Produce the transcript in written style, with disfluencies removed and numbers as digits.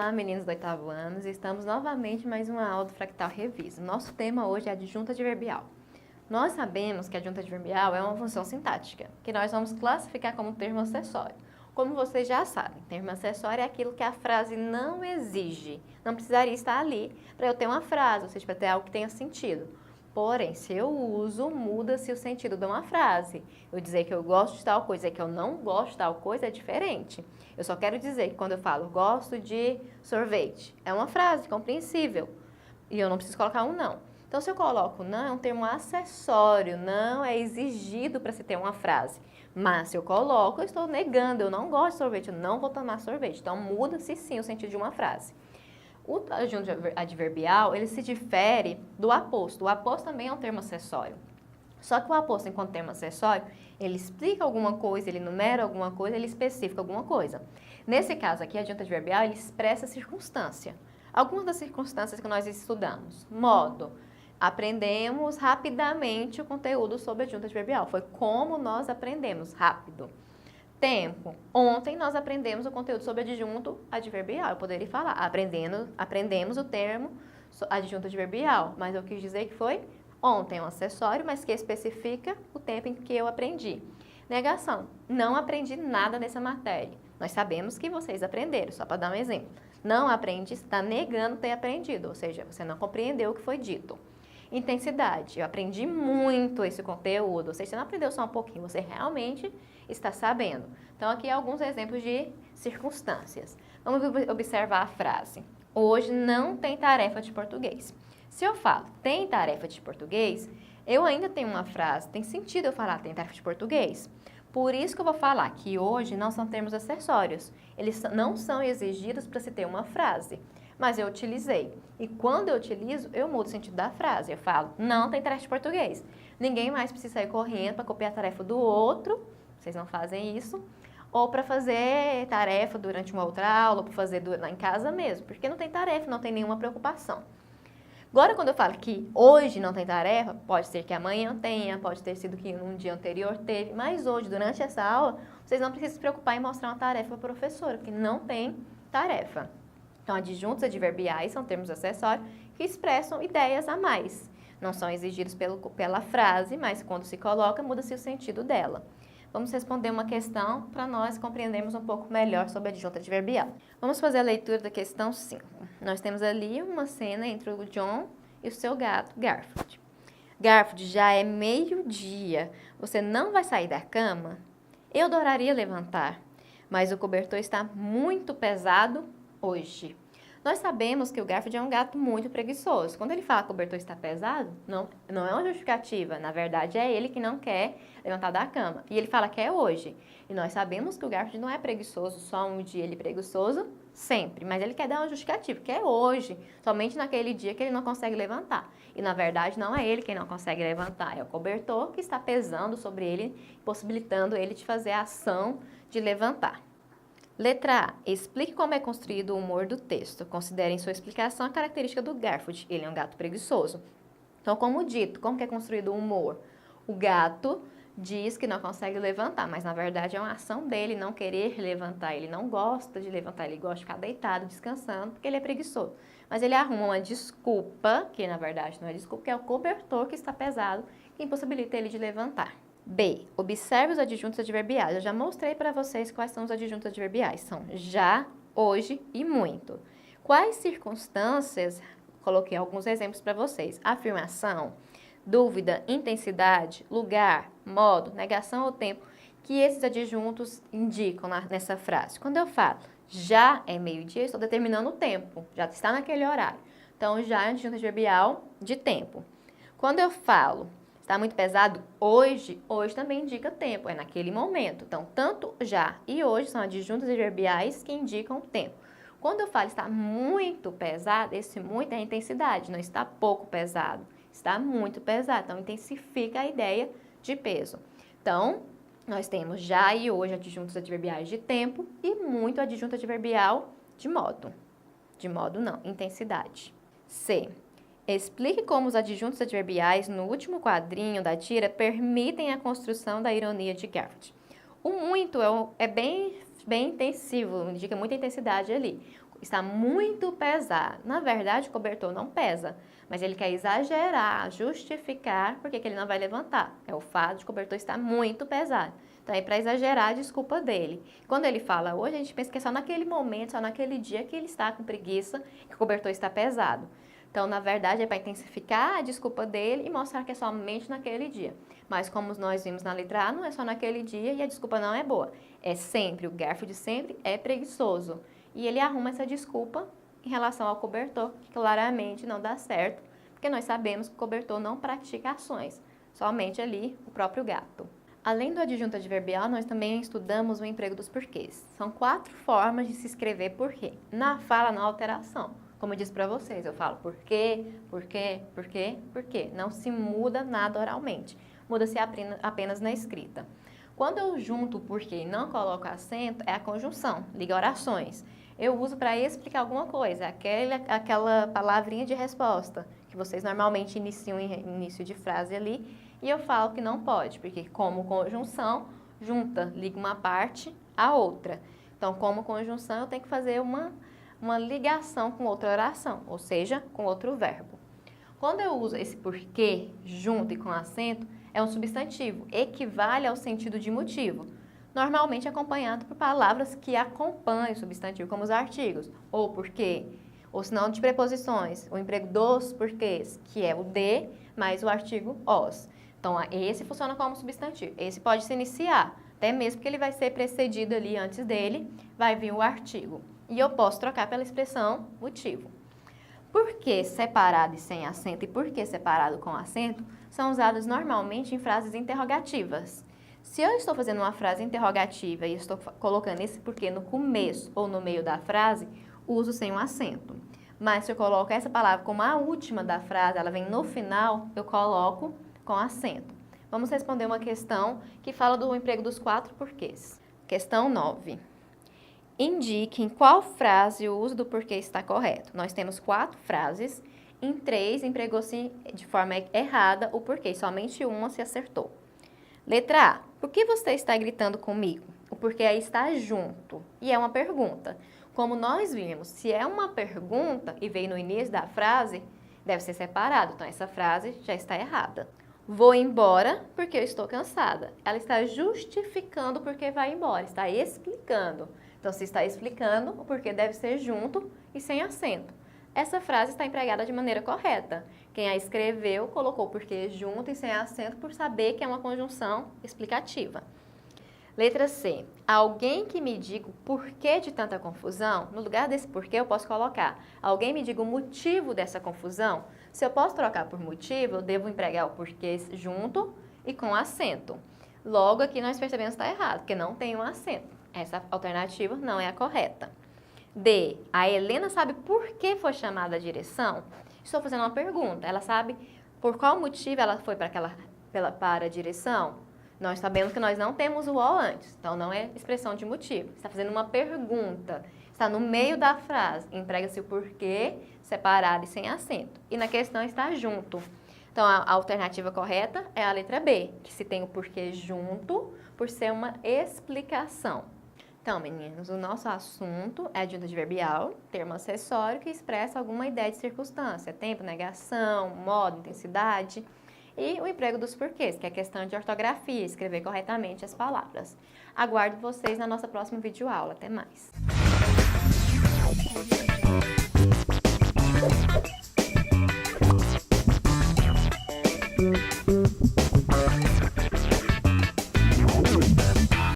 Olá, meninos do 8º ano, estamos novamente em mais uma aula do Fractal Revisa. Nosso tema hoje é a adjunta adverbial. Nós sabemos que a adjunta adverbial é uma função sintática, que nós vamos classificar como termo acessório. Como vocês já sabem, termo acessório é aquilo que a frase não exige. Não precisaria estar ali para eu ter uma frase, ou seja, para ter algo que tenha sentido. Porém, se eu uso, muda-se o sentido de uma frase. Eu dizer que eu gosto de tal coisa e que eu não gosto de tal coisa é diferente. Eu só quero dizer que quando eu falo gosto de sorvete, é uma frase compreensível. E eu não preciso colocar um não. Então, se eu coloco não, é um termo acessório, não é exigido para se ter uma frase. Mas se eu coloco, eu estou negando, eu não gosto de sorvete, eu não vou tomar sorvete. Então, muda-se sim o sentido de uma frase. O adjunto adverbial, ele se difere do aposto. O aposto também é um termo acessório. Só que o aposto, enquanto termo acessório, ele explica alguma coisa, ele enumera alguma coisa, ele especifica alguma coisa. Nesse caso aqui, a adjunto adverbial, ele expressa circunstância. Algumas das circunstâncias que nós estudamos. Modo. Aprendemos rapidamente o conteúdo sobre a adjunto adverbial. Foi como nós aprendemos rápido. Tempo. Ontem nós aprendemos o conteúdo sobre adjunto adverbial. Eu poderia falar, aprendemos o termo adjunto adverbial, mas eu quis dizer que foi ontem, um acessório, mas que especifica o tempo em que eu aprendi. Negação. Não aprendi nada nessa matéria. Nós sabemos que vocês aprenderam, só para dar um exemplo. Não aprendi, está negando ter aprendido, ou seja, você não compreendeu o que foi dito. Intensidade. Eu aprendi muito esse conteúdo, ou seja, você não aprendeu só um pouquinho, você realmente está sabendo. Então, aqui alguns exemplos de circunstâncias. Vamos observar a frase. Hoje não tem tarefa de português. Se eu falo tem tarefa de português, eu ainda tenho uma frase, tem sentido eu falar tem tarefa de português. Por isso que eu vou falar que hoje não são termos acessórios. Eles não são exigidos para se ter uma frase. Mas eu utilizei. E quando eu utilizo, eu mudo o sentido da frase. Eu falo, não tem tarefa de português. Ninguém mais precisa sair correndo para copiar a tarefa do outro. Vocês não fazem isso. Ou para fazer tarefa durante uma outra aula, ou para fazer lá em casa mesmo. Porque não tem tarefa, não tem nenhuma preocupação. Agora, quando eu falo que hoje não tem tarefa, pode ser que amanhã tenha, pode ter sido que num dia anterior teve, mas hoje, durante essa aula, vocês não precisam se preocupar em mostrar uma tarefa para a professora, porque não tem tarefa. Então, adjuntos adverbiais são termos acessórios que expressam ideias a mais. Não são exigidos pela frase, mas quando se coloca, muda-se o sentido dela. Vamos responder uma questão para nós compreendermos um pouco melhor sobre a adjunta adverbial. Vamos fazer a leitura da questão 5. Nós temos ali uma cena entre o John e o seu gato, Garfield. Garfield, já é meio-dia. Você não vai sair da cama? Eu adoraria levantar, mas o cobertor está muito pesado hoje. Nós sabemos que o Garfield é um gato muito preguiçoso. Quando ele fala que o cobertor está pesado, não é uma justificativa. Na verdade, é ele que não quer levantar da cama. E ele fala que é hoje. E nós sabemos que o Garfield não é preguiçoso só um dia, ele é preguiçoso sempre. Mas ele quer dar uma justificativa, que é hoje. Somente naquele dia que ele não consegue levantar. E, na verdade, não é ele quem não consegue levantar. É o cobertor que está pesando sobre ele, possibilitando ele de fazer a ação de levantar. Letra A. Explique como é construído o humor do texto. Considere em sua explicação a característica do Garfield. Ele é um gato preguiçoso. Então, como dito, como que é construído o humor? O gato diz que não consegue levantar, mas na verdade é uma ação dele não querer levantar. Ele não gosta de levantar, ele gosta de ficar deitado, descansando, porque ele é preguiçoso. Mas ele arruma uma desculpa, que na verdade não é desculpa, que é o cobertor que está pesado, que impossibilita ele de levantar. B. Observe os adjuntos adverbiais. Eu já mostrei para vocês quais são os adjuntos adverbiais. São já, hoje e muito. Quais circunstâncias? Coloquei alguns exemplos para vocês. Afirmação, dúvida, intensidade, lugar, modo, negação ou tempo, que esses adjuntos indicam nessa frase. Quando eu falo já é meio-dia, eu estou determinando o tempo. Já está naquele horário. Então, já é um adjunto adverbial de tempo. Quando eu falo está muito pesado hoje também indica tempo, é naquele momento. Então, tanto já e hoje são adjuntos adverbiais que indicam tempo. Quando eu falo está muito pesado, esse muito é a intensidade, não está pouco pesado, está muito pesado. Então, intensifica a ideia de peso. Então, nós temos já e hoje adjuntos adverbiais de tempo e muito adjunto adverbial de modo. De modo não, intensidade. C. Explique como os adjuntos adverbiais no último quadrinho da tira permitem a construção da ironia de Garfield. O muito é bem intensivo, indica muita intensidade ali. está muito pesado. Na verdade, o cobertor não pesa, mas ele quer exagerar, justificar porque que ele não vai levantar. É o fato de o cobertor estar muito pesado. Então, é para exagerar a desculpa dele. Quando ele fala hoje, a gente pensa que é só naquele momento, só naquele dia que ele está com preguiça, que o cobertor está pesado. Então, na verdade, é para intensificar a desculpa dele e mostrar que é somente naquele dia. Mas como nós vimos na letra A, não é só naquele dia e a desculpa não é boa. É sempre, o Garfield sempre é preguiçoso. E ele arruma essa desculpa em relação ao cobertor, que claramente não dá certo, porque nós sabemos que o cobertor não pratica ações, somente ali o próprio gato. Além do adjunto adverbial, nós também estudamos o emprego dos porquês. São 4 formas de se escrever porquê. Na fala, na alteração. Como eu disse para vocês, eu falo porquê, porquê, porquê, porquê. Não se muda nada oralmente. Muda-se apenas na escrita. Quando eu junto o porquê e não coloco acento, é a conjunção, liga orações. Eu uso para explicar alguma coisa, aquela palavrinha de resposta, que vocês normalmente iniciam em início de frase ali, e eu falo que não pode, porque como conjunção, junta, liga uma parte à outra. Então, como conjunção, eu tenho que fazer uma ligação com outra oração, ou seja, com outro verbo. Quando eu uso esse porquê junto e com acento, é um substantivo, equivale ao sentido de motivo, normalmente acompanhado por palavras que acompanham o substantivo, como os artigos, ou porquê, ou senão de preposições, o emprego dos porquês, que é o de mais o artigo os. Então, esse funciona como substantivo. Esse pode se iniciar, até mesmo que ele vai ser precedido ali antes dele, vai vir o artigo. E eu posso trocar pela expressão motivo. Porquê separado e sem acento e porquê separado com acento são usados normalmente em frases interrogativas. Se eu estou fazendo uma frase interrogativa e estou colocando esse porquê no começo ou no meio da frase, uso sem um acento. Mas se eu coloco essa palavra como a última da frase, ela vem no final, eu coloco com acento. Vamos responder uma questão que fala do emprego dos 4 porquês. Questão 9. Indique em qual frase o uso do porquê está correto. Nós temos 4 frases, em 3 empregou-se de forma errada o porquê, somente uma se acertou. Letra A. Por que você está gritando comigo? O porquê aí está junto e é uma pergunta. Como nós vimos, se é uma pergunta e veio no início da frase, deve ser separado. Então, essa frase já está errada. Vou embora porque eu estou cansada. Ela está justificando o porquê vai embora, está explicando. Então, se está explicando, o porquê deve ser junto e sem acento. Essa frase está empregada de maneira correta. Quem a escreveu colocou o porquê junto e sem acento por saber que é uma conjunção explicativa. Letra C. Alguém que me diga o porquê de tanta confusão, no lugar desse porquê eu posso colocar alguém me diga o motivo dessa confusão. Se eu posso trocar por motivo, eu devo empregar o porquê junto e com acento. Logo, aqui nós percebemos que está errado, porque não tem um acento. Essa alternativa não é a correta. D. A Helena sabe por que foi chamada à direção? Estou fazendo uma pergunta. Ela sabe por qual motivo ela foi para a direção? Nós sabemos que nós não temos o "o" antes, então não é expressão de motivo. Está fazendo uma pergunta, está no meio da frase, emprega-se o porquê separado e sem acento. E na questão está junto. Então a alternativa correta é a letra B, que se tem o porquê junto por ser uma explicação. Então, meninos, o nosso assunto é adjunto adverbial, termo acessório que expressa alguma ideia de circunstância, tempo, negação, modo, intensidade. E o emprego dos porquês, que é questão de ortografia, escrever corretamente as palavras. Aguardo vocês na nossa próxima videoaula. Até mais!